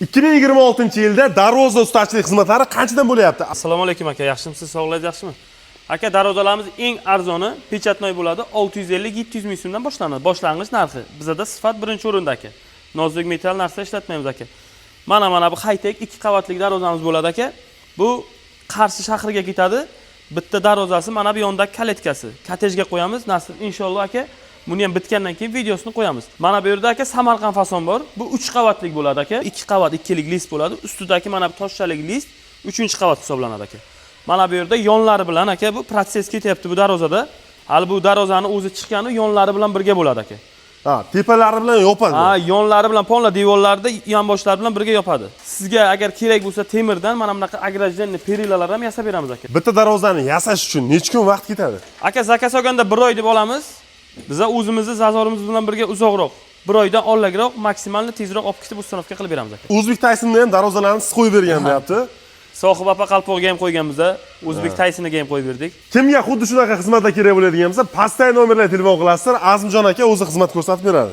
2026-yilda darvoza ustachilik xizmatlari qanchadan bo'lyapti? Assalomu alaykum aka, yaxshimisiz? Sog'lig'ingiz yaxshimi? Aka, darvozalarimiz eng arzoni pechatnoy bo'ladi, 650-700 ming so'mdan boshlanadi. Boshlang'ich narxi. Bizda sifat birinchi o'rinda aka. Nozik metall narsa ishlatmaymiz aka. Mana bu high-tech 2 qavatli darvozamiz bo'ladi aka. Bu Qarshi shahriga ketadi. Bitta darvozasi mana bu yondagi kaletkasi. Kotejga qo'yamiz. Nasib inshaalloh aka. Buni ham bitgandan keyin videosini qo'yamiz. Mana bu yerda aka Samarqand fason bor. Bu 3 qavatlik bo'ladi aka. 2 qavat 2lik list bo'ladi. Ustidagi mana bu toshchalik list 3-qavat hisoblanadi aka. Mana bu yerda yonlari bilan aka bu protses ketyapti bu darvozada. Hali bu darvozani o'zi chiqqani yonlari bilan birga bo'ladi aka. Ha, tepalari bilan yopadi. Ha, yonlari bilan ponla devorlarida yonboshlari bilan birga yopadi. Sizga agar kerak bo'lsa temirdan mana bunaqa agrajdenniy perilalar ham yasab beramiz aka. Bitta darvozani yasash uchun necha kun vaqt ketadi? Aka, zakaz olganda 1 oy deb olamiz. Biz o'zimizni zazorimiz bilan birga uzoqroq, 1 oydan oldinroq, maksimalni tezroq olib ketib ustanovka qilib beramiz aka. O'zbek Taysonda ham darvozalarni siz qo'yib bergan deyapti. Sohib opa qalpoqga ham qo'yganmiz, O'zbek Taysoniga ham qo'yib berdik. Kimga xuddi shunaqa xizmatlar kerak bo'ladigan bo'lsa, pastdagi nomerlarga telefon qilasizlar, Azimjon aka o'zi xizmat ko'rsatib beradi.